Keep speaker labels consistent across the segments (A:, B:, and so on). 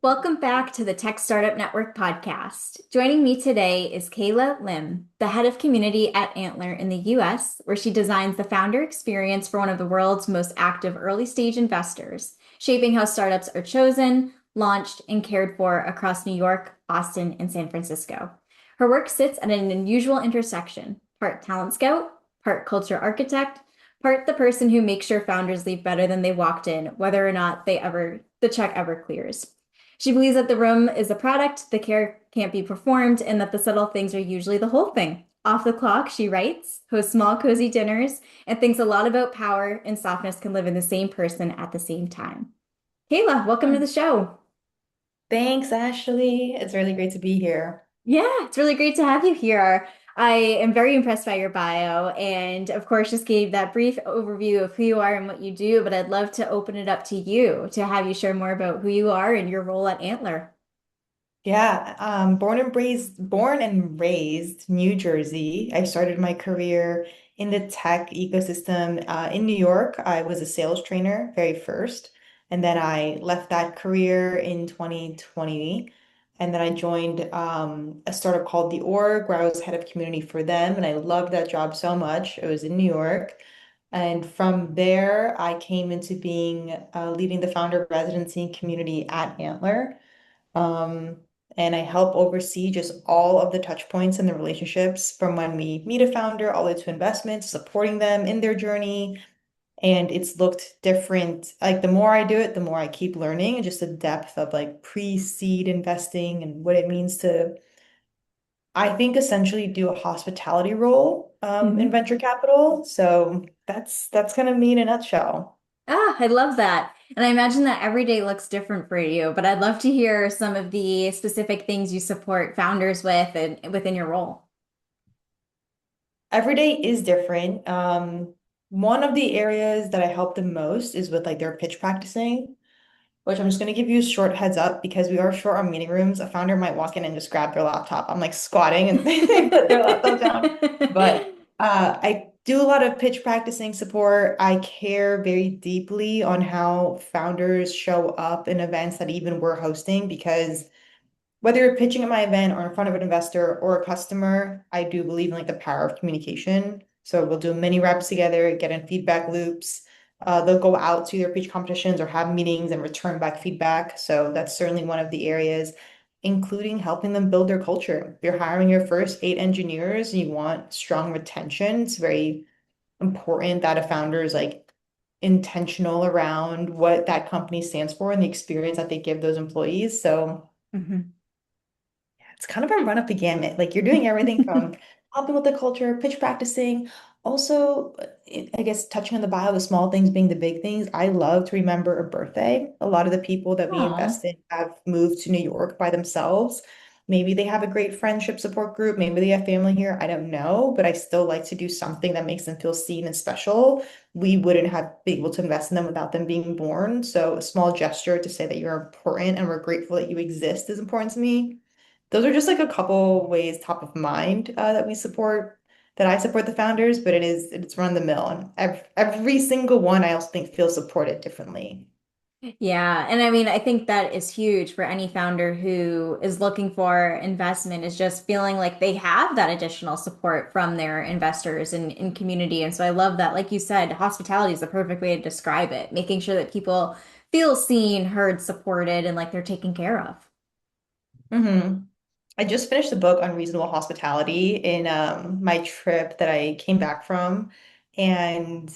A: Welcome back to the Tech Startup Network podcast. Joining me today is Kaila Lim, the head of community at Antler in the US, where she designs the founder experience for one of the world's most active early stage investors, shaping how startups are chosen, launched, and cared for across New York, Boston, and San Francisco. Her work sits at an unusual intersection, part talent scout, part culture architect, part the person who makes sure founders leave better than they walked in, whether or not the check ever clears. She believes that the room is a product, the care can't be performed, and that the subtle things are usually the whole thing. Off the clock, she writes, hosts small, cozy dinners, and thinks a lot about power and softness can live in the same person at the same time. Kayla, welcome to the show.
B: Thanks, Ashley. It's really great to be here.
A: Yeah, it's really great to have you here. I am very impressed by your bio and, of course, just gave that brief overview of who you are and what you do, but I'd love to open it up to you to have you share more about who you are and your role at Antler.
B: Yeah, born and raised New Jersey. I started my career in the tech ecosystem in New York. I was a sales trainer very first, and then I left that career in 2020, and then I joined a startup called The Org, where I was head of community for them, and I loved that job so much. It was in New York. And from there, I came into being leading the founder residency community at Antler. Um, and I help oversee just all of the touch points and the relationships from when we meet a founder all the way to investments, supporting them in their journey. And it's looked different. Like the more I do it, the more I keep learning and just the depth of like pre-seed investing and what it means to, I think, essentially do a hospitality role in
A: Mhm.
B: venture capital. So that's kind of me in a nutshell.
A: Ah, I love that. And I imagine that every day looks different for you, but I'd love to hear some of the specific things you support founders with and within your role.
B: Every day is different. One of the areas that I help the most is with like their pitch practicing, which I'm just going to give you a short heads up because we are short on meeting rooms. A founder might walk in and just grab their laptop. I'm like squatting and they put their laptop down. But I do a lot of pitch practicing support. I care very deeply on how founders show up in events that even we're hosting because whether you're pitching at my event or in front of an investor or a customer, I do believe in like the power of communication. So we'll do many reps together, get in feedback loops. They'll go out to either pitch competitions or have meetings and return back feedback. So that's certainly one of the areas, including helping them build their culture. If you're hiring your first 8 engineers and you want strong retention, it's very important that a founder is like intentional around what that company stands for and the experience that they give those employees. So
A: Mhm.
B: it's kind of a run up the gamut. Like you're doing everything from helping with the culture, pitch practicing, also, I guess touching on the bio, the small things being the big things. I love to remember a birthday. A lot of the people that we
A: Aw.
B: invest in have moved to New York by themselves. Maybe they have a great friendship support group. Maybe they have family here. I don't know, but I still like to do something that makes them feel seen and special. We wouldn't have been able to invest in them without them being born. So a small gesture to say that you're important and we're grateful that you exist is important to me. Those are just like a couple ways top of mind that we support, that I support the founders, but it's run the mill. And every single one I also think feels supported differently.
A: Yeah, and I mean, I think that is huge for any founder who is looking for investment, is just feeling like they have that additional support from their investors and community. And so I love that. Like you said, hospitality is the perfect way to describe it, making sure that people feel seen, heard, supported, and like they're taken care of.
B: hmm I just finished the book on reasonable hospitality in my trip that I came back from. And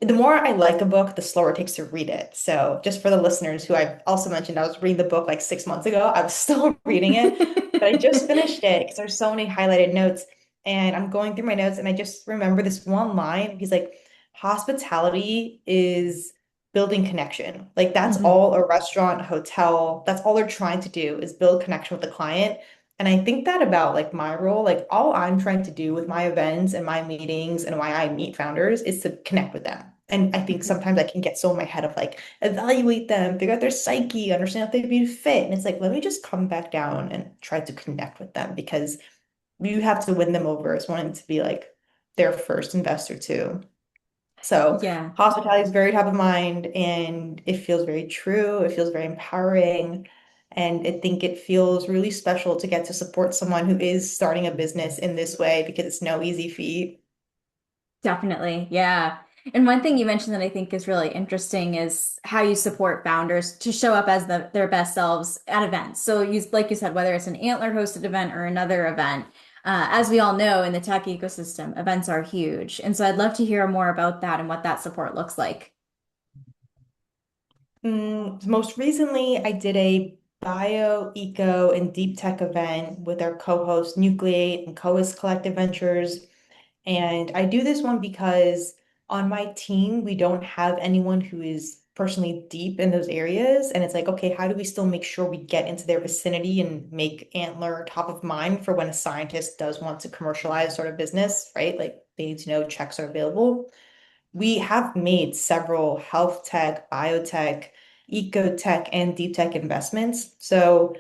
B: the more I like a book, the slower it takes to read it. So just for the listeners who I've also mentioned, I was reading the book like 6 months ago. I was still reading it, but I just finished it because there's so many highlighted notes. And I'm going through my notes and I just remember this one line. He's like, hospitality is building connection. Like that's
A: Mhm.
B: all a restaurant, a hotel, that's all they're trying to do is build connection with the client. And I think that about like my role, like all I'm trying to do with my events and my meetings and why I meet founders is to connect with them. And I think
A: Mhm.
B: sometimes I can get so in my head of like evaluate them, figure out their psyche, understand if they'd be a fit. And it's like, let me just come back down and try to connect with them because you have to win them over as wanting to be like their first investor too. So
A: Yeah.
B: hospitality is very top of mind and it feels very true. It feels very empowering. And I think it feels really special to get to support someone who is starting a business in this way because it's no easy feat.
A: Definitely. Yeah. And one thing you mentioned that I think is really interesting is how you support founders to show up as their best selves at events. So like you said, whether it's an Antler hosted event or another event, as we all know in the tech ecosystem, events are huge. And so I'd love to hear more about that and what that support looks like.
B: Most recently, I did a bio, eco, and deep tech event with our co-host Nucleate and Coas Collective Ventures. And I do this one because on my team, we don't have anyone who is personally deep in those areas. And it's like, okay, how do we still make sure we get into their vicinity and make Antler top of mind for when a scientist does want to commercialize sort of business, right? Like they need to know checks are available. We have made several health tech, biotech, eco tech, and deep tech investments. So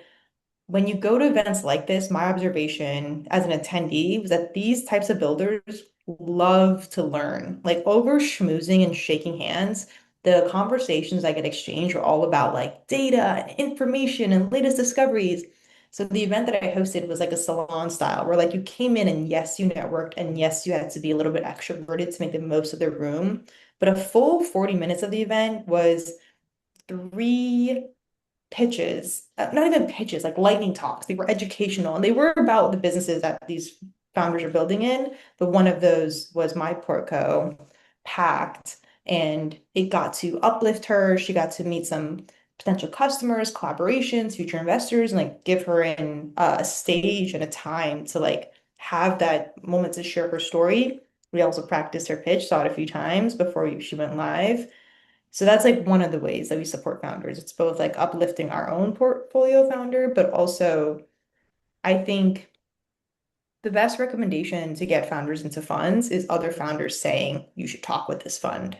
B: when you go to events like this, my observation as an attendee was that these types of builders love to learn. Like over schmoozing and shaking hands, the conversations that get exchanged are all about like data and information and latest discoveries. So the event that I hosted was like a salon style where like you came in and yes, you networked and yes, you had to be a little bit extroverted to make the most of the room. But a full 40 minutes of the event was three pitches, not even pitches, like lightning talks. They were educational and they were about the businesses that these founders are building in. But one of those was my portco, Pact, and it got to uplift her. She got to meet some potential customers, collaborations, future investors, and like give her a stage and a time to like have that moment to share her story. We also practiced her pitch, saw it a few times before she went live. So that's like one of the ways that we support founders. It's both like uplifting our own portfolio founder, but also I think the best recommendation to get founders into funds is other founders saying you should talk with this fund.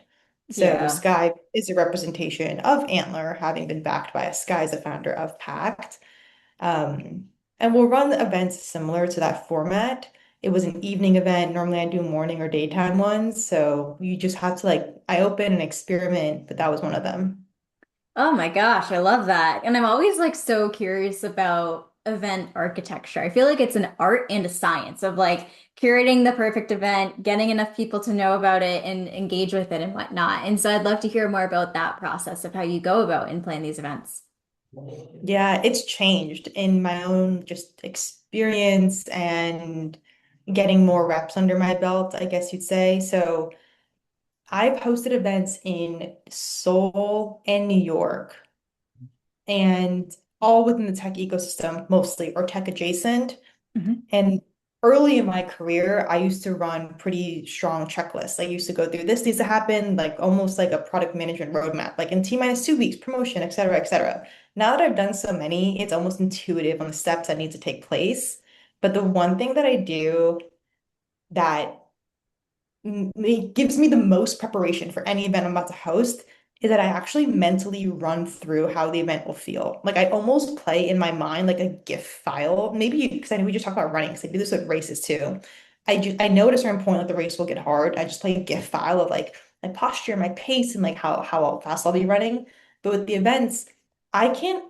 B: So
A: Yeah.
B: Sky is a representation of Antler, having been backed by a Sky is a founder of Pact. And we'll run events similar to that format. It was an evening event. Normally I do morning or daytime ones. So you just have to like, I open and experiment, but that was one of them.
A: Oh my gosh, I love that. And I'm always like so curious about event architecture. I feel like it's an art and a science of like curating the perfect event, getting enough people to know about it and engage with it and whatnot. And so I'd love to hear more about that process of how you go about and plan these events.
B: Yeah, it's changed in my own just experience and getting more reps under my belt, I guess you'd say. So I've hosted events in Seoul and New York and all within the tech ecosystem mostly or tech adjacent.
A: Mhm.
B: And early in my career, I used to run pretty strong checklists. I used to go through this needs to happen, like almost like a product management roadmap, like in T minus 2 weeks, promotion, et cetera, et cetera. Now that I've done so many, it's almost intuitive on the steps that need to take place. But the one thing that I do that gives me the most preparation for any event I'm about to host is that I actually mentally run through how the event will feel. Like I almost play in my mind like a GIF file. Maybe because I know we just talked about running, because I do this with races too. I know at a certain point like the race will get hard. I just play a GIF file of like my posture, my pace, and like how fast I'll be running. But with the events, I can't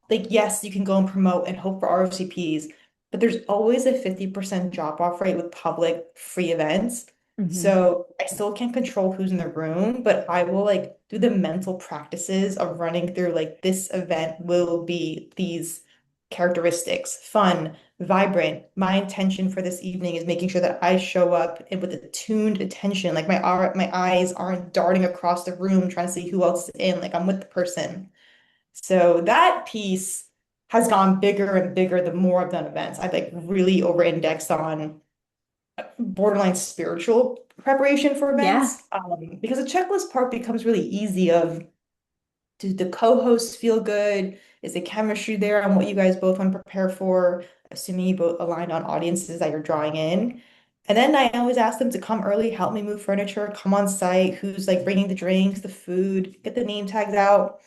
B: like yes, you can go and promote and hope for ROCPs, but there's always a 50% drop off rate with public free events.
A: Mhm.
B: So I still can't control who's in the room, but I will like do the mental practices of running through like this event will be these characteristics, fun, vibrant. My intention for this evening is making sure that I show up with a tuned attention. Like my eyes aren't darting across the room trying to see who else is in. Like I'm with the person. So that piece has gone bigger and bigger the more I've done events. I've like really over-indexed on borderline spiritual preparation for
A: Yeah.
B: events because the checklist part becomes really easy of do the co-hosts feel good? Is the chemistry there on what you guys both want to prepare for? Assuming you both aligned on audiences that you're drawing in. And then I always ask them to come early, help me move furniture, come on site, who's like bringing the drinks, the food, get the name tags out.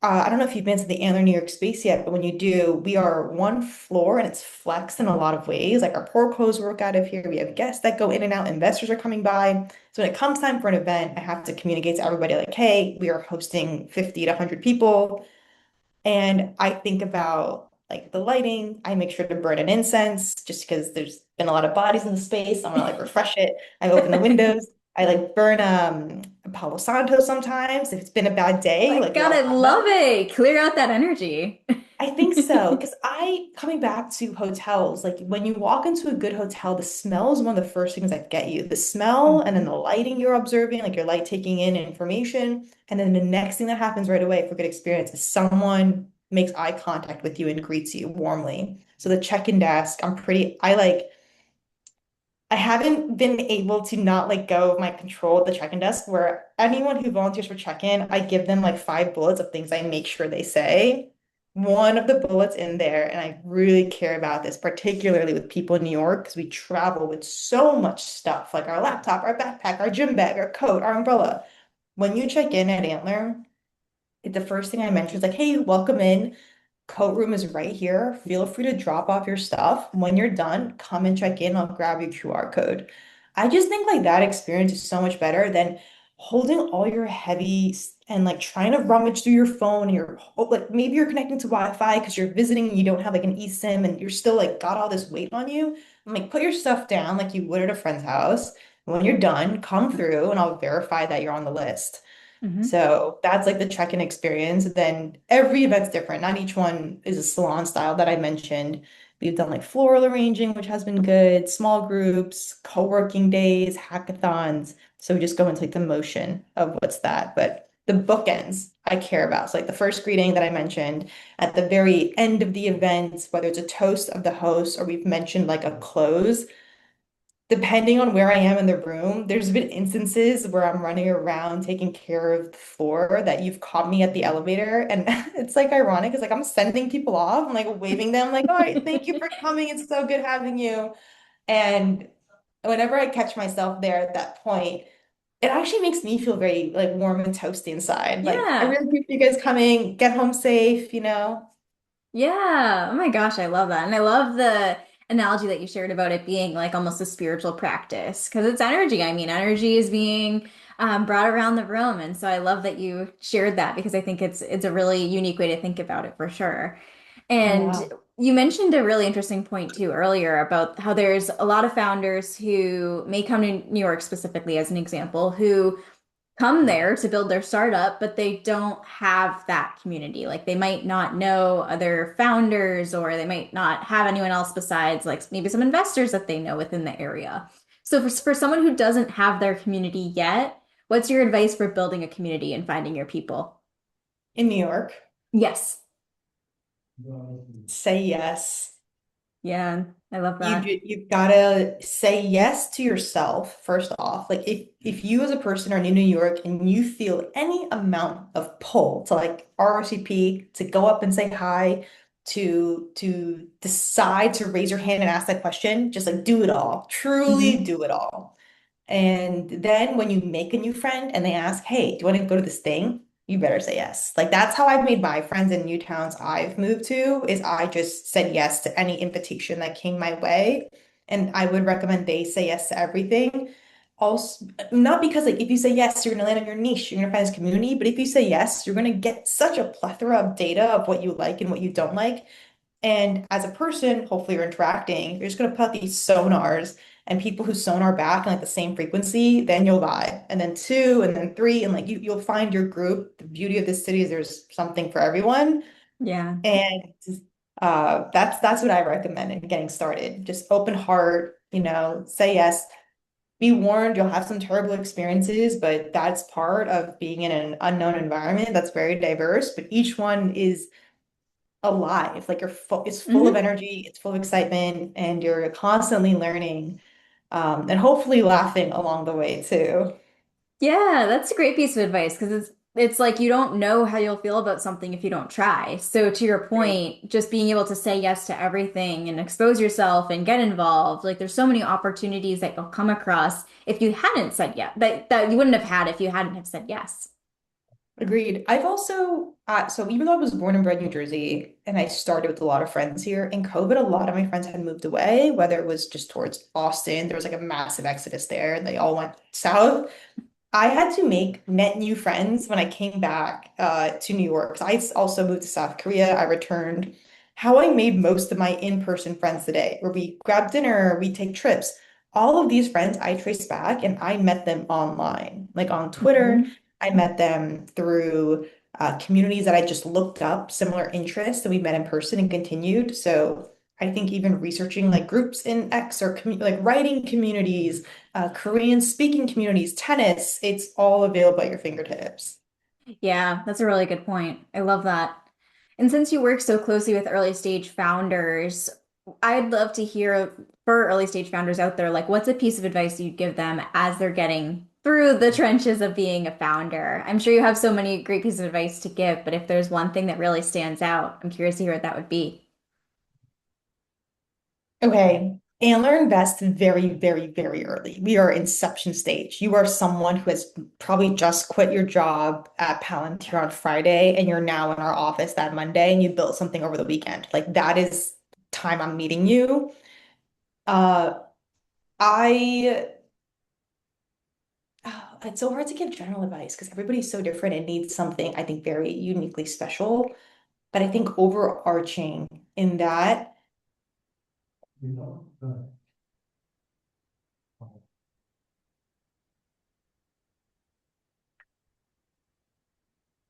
B: I don't know if you've been to the Antler New York space yet, but when you do, we are one floor and it's flexed in a lot of ways. Like our portcos work out of here. We have guests that go in and out. Investors are coming by. So when it comes time for an event, I have to communicate to everybody like, hey, we are hosting 50 to 100 people. And I think about like the lighting. I make sure to burn an incense just because there's been a lot of bodies in the space. I want to like refresh it. I open the windows. I like burn a Palo Santo sometimes if it's been a bad day.
A: My
B: Like we
A: God,
B: all
A: I
B: have
A: love
B: them.
A: it. Clear out that energy.
B: I think so, because coming back to hotels, like when you walk into a good hotel, the smell is one of the first things that get you. The smell and then
A: Mhm.
B: the lighting you're observing, like your light taking in information. And then the next thing that happens right away for good experience is someone makes eye contact with you and greets you warmly. So the check-in desk, I haven't been able to not let go of my control at the check-in desk where anyone who volunteers for check-in, I give them like 5 bullets of things I make sure they say. One of the bullets in there, and I really care about this, particularly with people in New York, because we travel with so much stuff, like our laptop, our backpack, our gym bag, our coat, our umbrella. When you check in at Antler, the first thing I mention is like, hey, welcome in. Coat room is right here. Feel free to drop off your stuff. When you're done, come and check in. I'll grab your QR code. I just think like that experience is so much better than holding all your and like trying to rummage through your phone and like maybe you're connecting to Wi-Fi because you're visiting and you don't have like an eSIM and you're still like got all this weight on you. I'm like, put your stuff down like you would at a friend's house. When you're done, come through and I'll verify that you're on the list.
A: Mhm.
B: So that's like the check-in experience. Then every event's different. Not each one is a salon style that I mentioned. We've done like floral arranging, which has been good, small groups, co-working days, hackathons. So we just go into like the motion of what's that. But the bookends I care about. So like the first greeting that I mentioned at the very end of the event, whether it's a toast of the host or we've mentioned like a close, depending on where I am in the room, there's been instances where I'm running around taking care of the floor that you've caught me at the elevator. And it's like ironic. It's like I'm sending people off. I'm like waving them, like, all right, thank you for coming. It's so good having you. And whenever I catch myself there at that point, it actually makes me feel very like warm and toasty inside. Like, I
A: Yeah.
B: really appreciate you guys coming. Get home safe.
A: Yeah. Oh my gosh, I love that. And I love the analogy that you shared about it being like almost a spiritual practice because it's energy. I mean, energy is being brought around the room. And so I love that you shared that because I think it's a really unique way to think about it for sure.
B: Oh,
A: And
B: wow.
A: you mentioned a really interesting point too earlier about how there's a lot of founders who may come to New York specifically as an example who come there to build their startup, but they don't have that community. Like they might not know other founders or they might not have anyone else besides like maybe some investors that they know within the area. So for someone who doesn't have their community yet, what's your advice for building a community and finding your people?
B: In New York,
A: Yes.
B: say yes.
A: Yeah, I love that.
B: You've gotta say yes to yourself first off. Like if you as a person are in New York and you feel any amount of pull to like RSVP, to go up and say hi, to decide to raise your hand and ask that question, just like do it all. Truly
A: Hmm.
B: do it all. And then when you make a new friend and they ask, hey, do you want to go to this thing? You better say yes. Like that's how I've made my friends in new towns I've moved to, is I just said yes to any invitation that came my way. And I would recommend they say yes to everything. Also, not because like if you say yes, you're gonna land on your niche, you're gonna find this community, but if you say yes, you're gonna get such a plethora of data of what you like and what you don't like. And as a person, hopefully you're interacting, you're just gonna put out these sonars and people who sonar back in like the same frequency, then you'll vibe. And then two, and then three, and like you'll find your group. The beauty of this city is there's something for everyone.
A: Yeah.
B: And that's what I recommend in getting started. Just open heart, say yes. Be warned, you'll have some terrible experiences, but that's part of being in an unknown environment that's very diverse, but each one is alive. Like it's full of
A: Hmm.
B: energy, it's full of excitement, and you're constantly learning, and hopefully laughing along the way too.
A: Yeah, that's a great piece of advice because it's like you don't know how you'll feel about something if you don't try. So to your
B: True.
A: point, just being able to say yes to everything and expose yourself and get involved, like there's so many opportunities that you'll come across if you hadn't said yes, that you wouldn't have had if you hadn't have said yes.
B: Agreed. I've also, so even though I was born and bred in New Jersey and I started with a lot of friends here, in COVID, a lot of my friends had moved away, whether it was just towards Austin, there was like a massive exodus there, and they all went south. I had to make net new friends when I came back to New York. So also moved to South Korea. I returned. How I made most of my in-person friends today, where we grab dinner, we take trips. All of these friends I traced back and I met them online, like on Twitter.
A: Mhm.
B: I met them through communities that I just looked up, similar interests, and we met in person and continued. So I think even researching like groups in X or like writing communities, Korean speaking communities, tennis, it's all available at your fingertips.
A: Yeah, that's a really good point. I love that. And since you work so closely with early stage founders, I'd love to hear for early stage founders out there, like what's a piece of advice you'd give them as they're getting through the trenches of being a founder? I'm sure you have so many great pieces of advice to give, but if there's one thing that really stands out, I'm curious to hear what that would be.
B: Okay. Antler invests very, very, very early. We are inception stage. You are someone who has probably just quit your job at Palantir on Friday, and you're now in our office that Monday, and you built something over the weekend. Like that is time I'm meeting you. Uh, I it's so hard to give general advice because everybody's so different and needs something, I think, very uniquely special. But I think overarching in that,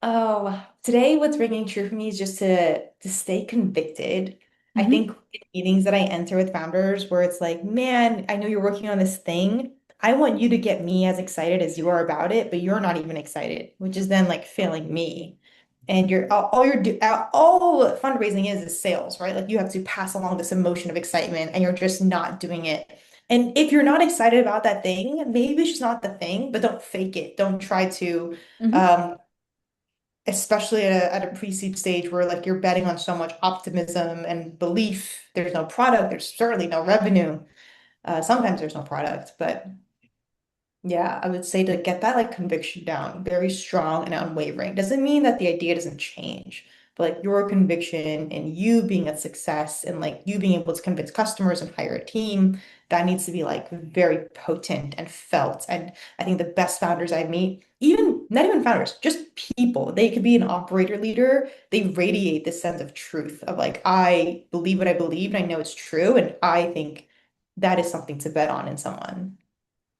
B: oh, today what's ringing true for me is just to stay convicted. I think
A: Hmm.
B: in meetings that I enter with founders where it's like, man, I know you're working on this thing. I want you to get me as excited as you are about it, but you're not even excited, which is then like failing me. And you're all you're do all fundraising is sales, right? Like you have to pass along this emotion of excitement and you're just not doing it. And if you're not excited about that thing, maybe it's just not the thing, but don't fake it. Don't try to
A: Hmm.
B: um, especially at a pre-seed stage where like you're betting on so much optimism and belief. There's no product, there's certainly no revenue. Sometimes there's no product, but yeah, I would say to get that like conviction down, very strong and unwavering. Doesn't mean that the idea doesn't change, but like your conviction and you being a success and like you being able to convince customers and hire a team, that needs to be like very potent and felt. And I think the best founders I meet, even not even founders, just people, they could be an operator leader. They radiate this sense of truth of like, I believe what I believe and I know it's true. And I think that is something to bet on in someone.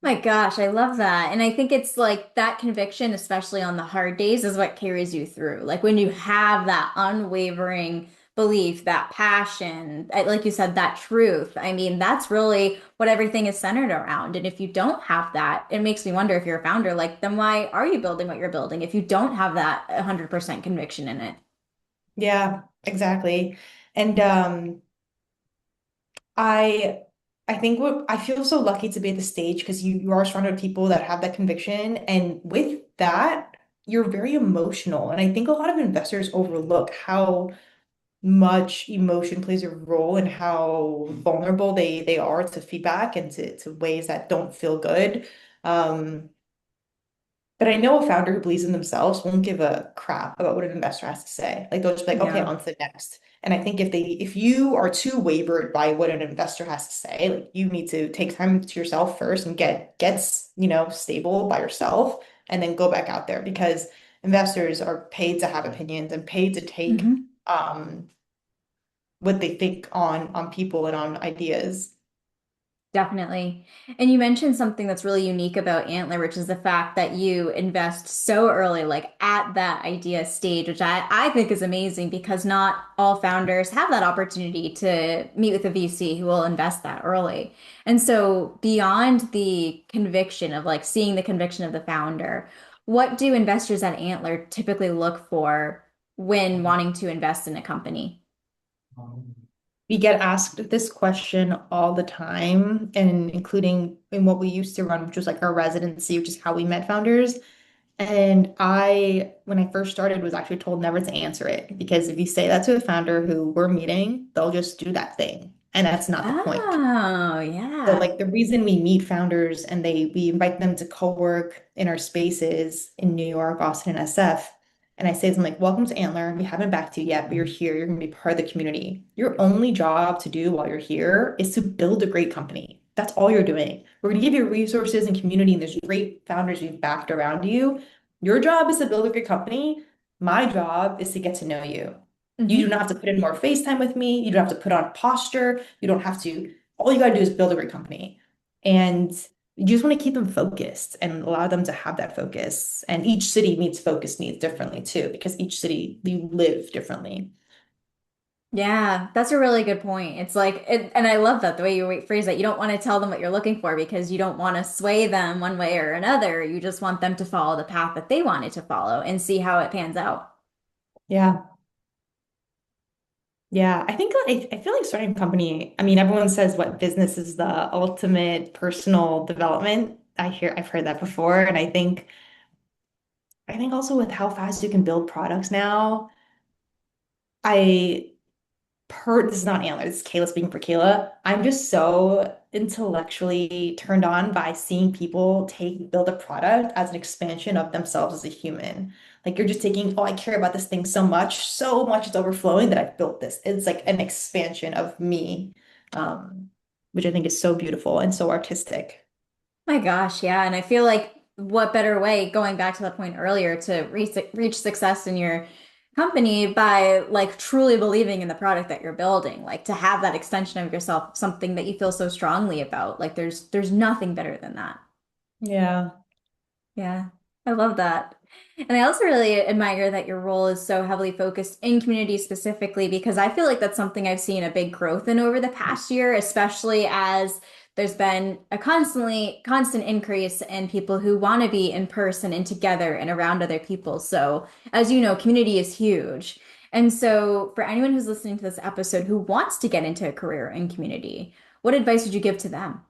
A: My gosh, I love that. And I think it's like that conviction, especially on the hard days, is what carries you through. Like when you have that unwavering belief, that passion, like you said, that truth. I mean, that's really what everything is centered around. And if you don't have that, it makes me wonder if you're a founder, like, then why are you building what you're building if you don't have that 100% conviction in it?
B: Yeah, exactly. And I I think what I feel so lucky to be at the stage because you are surrounded with people that have that conviction. And with that, you're very emotional. And I think a lot of investors overlook how much emotion plays a role in how vulnerable they are to feedback and to ways that don't feel good. Um, but I know a founder who believes in themselves won't give a crap about what an investor has to say. Like they'll just be like, okay,
A: Yeah.
B: on to the next. And I think if you are too wavered by what an investor has to say, like you need to take time to yourself first and stable by yourself and then go back out there because investors are paid to have opinions and paid to take
A: Hmm.
B: what they think on people and on ideas.
A: Definitely. And you mentioned something that's really unique about Antler, which is the fact that you invest so early, like at that idea stage, which I think is amazing because not all founders have that opportunity to meet with a VC who will invest that early. And so beyond the conviction of like seeing the conviction of the founder, what do investors at Antler typically look for when wanting to invest in a company?
B: We get asked this question all the time, and including in what we used to run, which was like our residency, which is how we met founders. And when I first started, was actually told never to answer it because if you say that to a founder who we're meeting, they'll just do that thing. And that's not the point.
A: Oh,
B: So
A: yeah.
B: like the reason we meet founders and we invite them to co-work in our spaces in New York, Austin, and SF. And I say to them like, welcome to Antler. We haven't backed you yet, but you're here. You're gonna be part of the community. Your only job to do while you're here is to build a great company. That's all you're doing. We're going to give you resources and community, and there's great founders you've backed around you. Your job is to build a good company. My job is to get to know you. You do
A: Hmm.
B: not have to put in more face time with me. You don't have to put on posture. You don't have to, all you got to do is build a great company. And you just want to keep them focused and allow them to have that focus. And each city meets focus needs differently too, because each city you live differently.
A: Yeah, that's a really good point. It's like, and I love that the way you phrase that. You don't want to tell them what you're looking for because you don't want to sway them one way or another. You just want them to follow the path that they wanted to follow and see how it pans out.
B: Yeah. Yeah, I think like I feel like starting a company, I mean, everyone says what business is the ultimate personal development. I've heard that before. And I think also with how fast you can build products now, I this is not Antler, this is Kayla speaking for Kayla. I'm just so intellectually turned on by seeing people build a product as an expansion of themselves as a human. Like you're just taking, oh, I care about this thing so much it's overflowing that I've built this. It's like an expansion of me, which I think is so beautiful and so artistic.
A: My gosh, yeah. And I feel like what better way, going back to the point earlier, to reach success in your company by like truly believing in the product that you're building, like to have that extension of yourself, something that you feel so strongly about. Like there's nothing better than that.
B: Yeah.
A: Yeah, I love that. And I also really admire that your role is so heavily focused in community specifically because I feel like that's something I've seen a big growth in over the past year, especially as there's been a constant increase in people who want to be in person and together and around other people. So, as you know, community is huge. And so, for anyone who's listening to this episode who wants to get into a career in community, what advice would you give to them?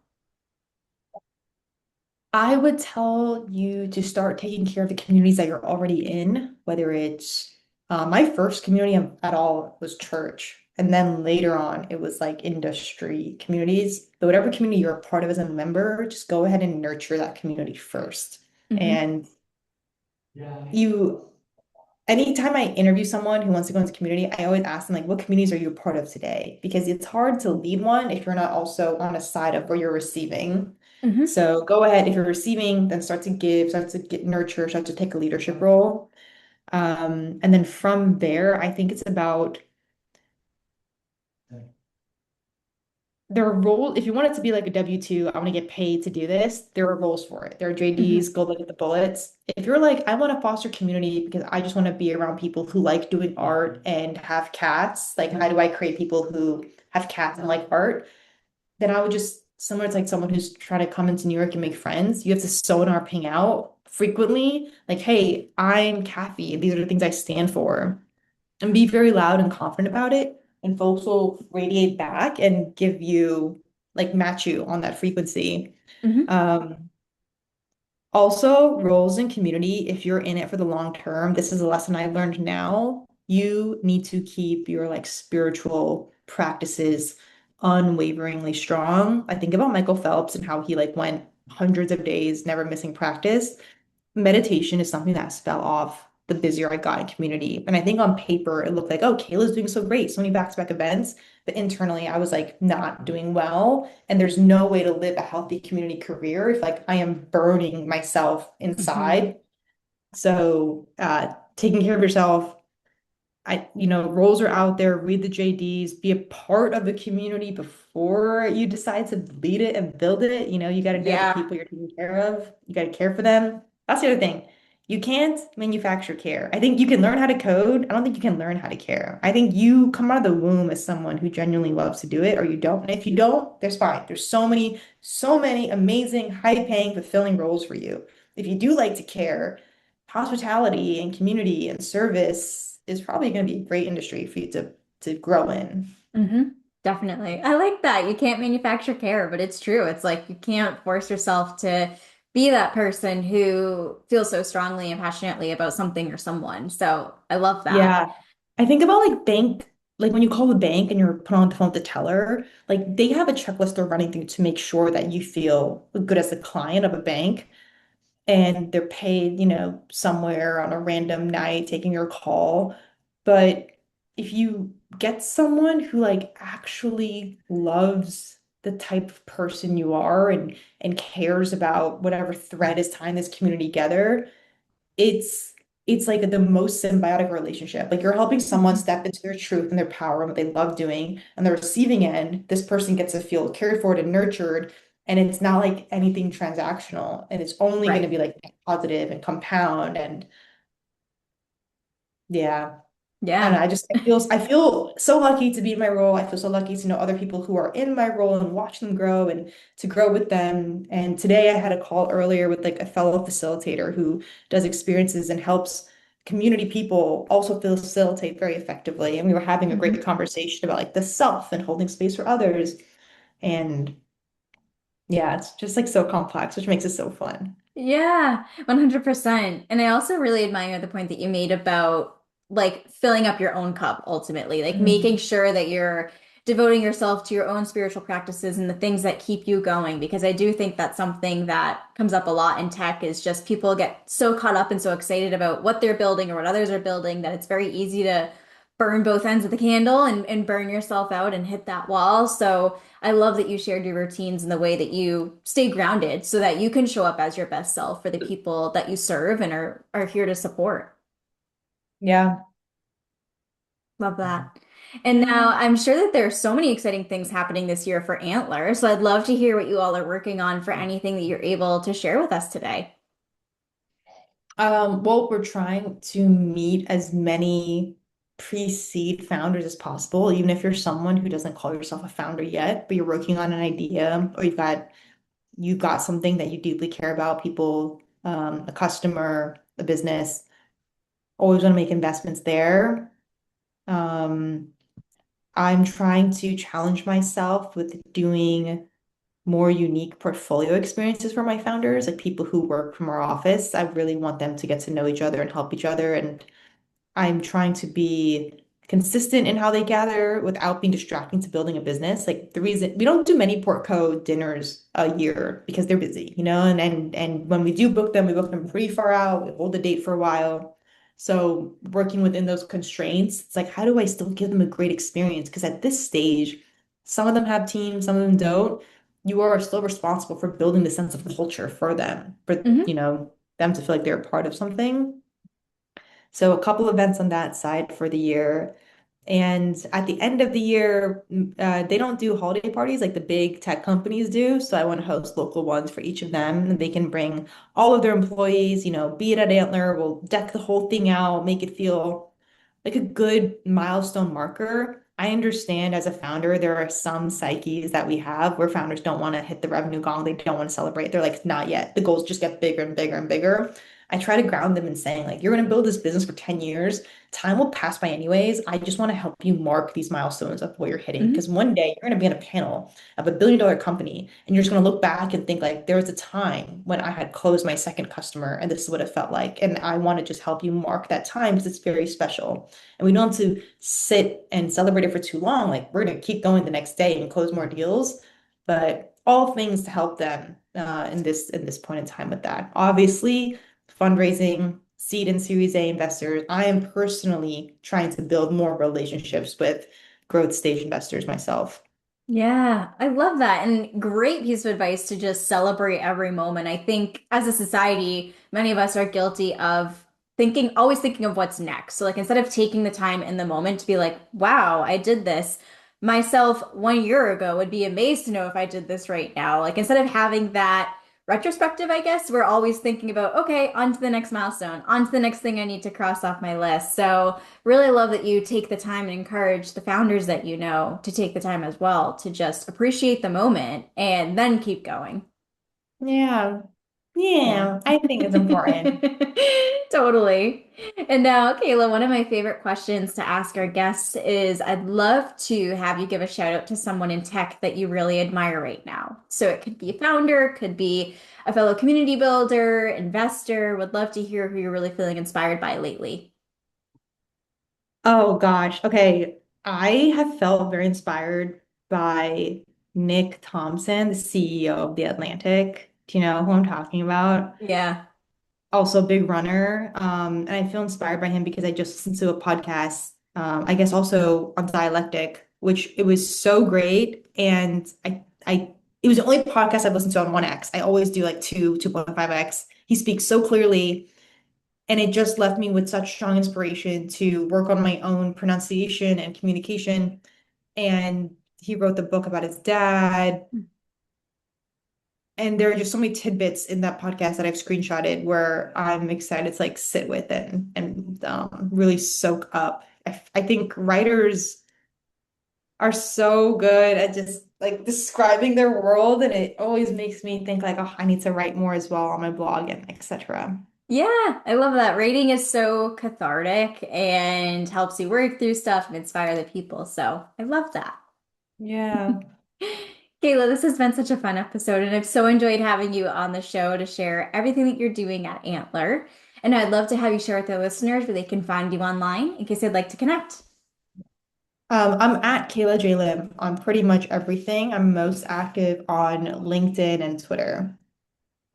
B: I would tell you to start taking care of the communities that you're already in, whether it's my first community at all was church. And then later on, it was like industry communities. But whatever community you're a part of as a member, just go ahead and nurture that community first.
A: Hmm.
B: And you anytime I interview someone who wants to go into community, I always ask them like, what communities are you a part of today? Because it's hard to lead one if you're not also on a side of where you're receiving.
A: Hmm.
B: So go ahead, if you're receiving, then start to give, start to get nurture, start to take a leadership role. And then from there, I think it's about there are roles, if you want it to be like a W-2, I want to get paid to do this, there are roles for it. There are JDs,
A: Hmm.
B: go look at the bullets. If you're like, I want to foster community because I just want to be around people who like doing art and have cats, like how do I create people who have cats and like art? Then I would just, similar to like someone who's trying to come into New York and make friends, you have to sonar ping out frequently, like, hey, I'm Kathy, these are the things I stand for and be very loud and confident about it. And folks will radiate back and give you, like, match you on that frequency.
A: Hmm.
B: Um, Also, roles in community, if you're in it for the long term, this is a lesson I learned now. You need to keep your like spiritual practices unwaveringly strong. I think about Michael Phelps and how he like went hundreds of days, never missing practice. Meditation is something that fell off the busier I got in community. And I think on paper, it looked like, oh, Kayla's doing so great, so many back-to-back events. But internally, I was like not doing well. And there's no way to live a healthy community career if like I am burning myself
A: Hmm.
B: inside. So taking care of yourself, roles are out there, read the JDs, be a part of the community before you decide to lead it and build it. You got to know the
A: Yeah.
B: people you're taking care of. You got to care for them. That's the other thing. You can't manufacture care. I think you can learn how to code. I don't think you can learn how to care. I think you come out of the womb as someone who genuinely loves to do it, or you don't. And if you don't, there's fine. There's so many amazing, high-paying, fulfilling roles for you. If you do like to care, hospitality and community and service is probably going to be a great industry for you to grow in.
A: Hmm. Definitely. I like that. You can't manufacture care, but it's true. It's like you can't force yourself to be that person who feels so strongly and passionately about something or someone. So I love that.
B: Yeah. I think about like bank, like when you call the bank and you're put on the phone with the teller, like they have a checklist they're running through to make sure that you feel good as a client of a bank and they're paid, somewhere on a random night taking your call. But if you get someone who like actually loves the type of person you are and cares about whatever thread is tying this community together, it's it's like the most symbiotic relationship. Like you're helping someone
A: Mhm.
B: step into their truth and their power and what they love doing. And the receiving end, this person gets to feel cared for and nurtured. And it's not like anything transactional. And it's only going to
A: Right.
B: be like positive and compound. And yeah. I don't know.
A: Yeah.
B: I feel so lucky to be in my role. I feel so lucky to know other people who are in my role and watch them grow and to grow with them. And today I had a call earlier with like a fellow facilitator who does experiences and helps community people also facilitate very effectively. And we were having a great
A: Mhm.
B: conversation about like the self and holding space for others. And yeah, it's just like so complex, which makes it so fun.
A: Yeah, 100%. And I also really admire the point that you made about like filling up your own cup ultimately, like making
B: Mhm.
A: sure that you're devoting yourself to your own spiritual practices and the things that keep you going. Because I do think that's something that comes up a lot in tech is just people get so caught up and so excited about what they're building or what others are building that it's very easy to burn both ends of the candle and burn yourself out and hit that wall. So I love that you shared your routines and the way that you stay grounded so that you can show up as your best self for the people that you serve and are here to support.
B: Yeah.
A: Love that. And now I'm sure that there are so many exciting things happening this year for Antler. So I'd love to hear what you all are working on for anything that you're able to share with us today.
B: Well, we're trying to meet as many pre-seed founders as possible, even if you're someone who doesn't call yourself a founder yet, but you're working on an idea or you've got something that you deeply care about, people, a customer, a business, always want to make investments there. Um, I'm trying to challenge myself with doing more unique portfolio experiences for my founders, like people who work from our office. I really want them to get to know each other and help each other. And I'm trying to be consistent in how they gather without being distracting to building a business. Like the reason we don't do many Portco dinners a year because they're busy, and when we do book them, we book them pretty far out. We hold the date for a while. So working within those constraints, it's like, how do I still give them a great experience? Because at this stage, some of them have teams, some of them don't. You are still responsible for building the sense of culture for them, for,
A: Hmm.
B: them to feel like they're a part of something. So a couple events on that side for the year. And at the end of the year, they don't do holiday parties like the big tech companies do. So I want to host local ones for each of them. And they can bring all of their employees, be it at Antler, we'll deck the whole thing out, make it feel like a good milestone marker. I understand as a founder, there are some psyches that we have where founders don't want to hit the revenue gong. They don't want to celebrate. They're like, not yet. The goals just get bigger and bigger and bigger. I try to ground them in saying, like, you're going to build this business for 10 years. Time will pass by anyways. I just want to help you mark these milestones of what you're hitting.
A: Hmm.
B: Because one day you're going to be on a panel of $1 billion company and you're just going to look back and think, like, there was a time when I had closed my second customer and this is what it felt like. And I want to just help you mark that time because it's very special. And we don't have to sit and celebrate it for too long. Like, we're going to keep going the next day and close more deals. But all things to help them in this point in time with that. Obviously, fundraising, seed and Series A investors. I am personally trying to build more relationships with growth stage investors myself.
A: Yeah, I love that. And great piece of advice to just celebrate every moment. I think as a society, many of us are guilty of always thinking of what's next. So, like, instead of taking the time in the moment to be like, wow, I did this, myself 1 year ago would be amazed to know if I did this right now. Like, instead of having that retrospective, I guess, we're always thinking about, okay, on to the next milestone, on to the next thing I need to cross off my list. So, really love that you take the time and encourage the founders that you know to take the time as well to just appreciate the moment and then keep going.
B: Yeah.
A: Yeah.
B: Yeah, I think it's important.
A: Totally. And now, Kayla, one of my favorite questions to ask our guests is I'd love to have you give a shout out to someone in tech that you really admire right now. So it could be a founder, could be a fellow community builder, investor. Would love to hear who you're really feeling inspired by lately.
B: Oh gosh. Okay. I have felt very inspired by Nick Thompson, the CEO of The Atlantic. Do you know who I'm talking about?
A: Yeah.
B: Also a big runner. And I feel inspired by him because I just listened to a podcast, I guess also on dialectic, which it was so great. And it was the only podcast I've listened to on 1x. I always do like 2.5x. He speaks so clearly, and it just left me with such strong inspiration to work on my own pronunciation and communication. And he wrote the book about his dad. And there are just so many tidbits in that podcast that I've screenshotted where I'm excited to like sit with and really soak up. I think writers are so good at just like describing their world, and it always makes me think like, oh, I need to write more as well on my blog and etc.
A: Yeah, I love that. Rating is so cathartic and helps you work through stuff and inspire the people. So I love that.
B: Yeah.
A: Kayla, this has been such a fun episode, and I've so enjoyed having you on the show to share everything that you're doing at Antler. And I'd love to have you share with the listeners where they can find you online in case they'd like to connect.
B: I'm at Kaila Lim on pretty much everything. I'm most active on LinkedIn and Twitter.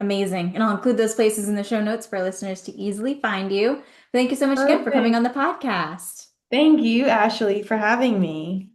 A: Amazing. And I'll include those places in the show notes for listeners to easily find you. Thank you so much again for coming
B: Perfect.
A: on the podcast.
B: Thank you, Ashley, for having me.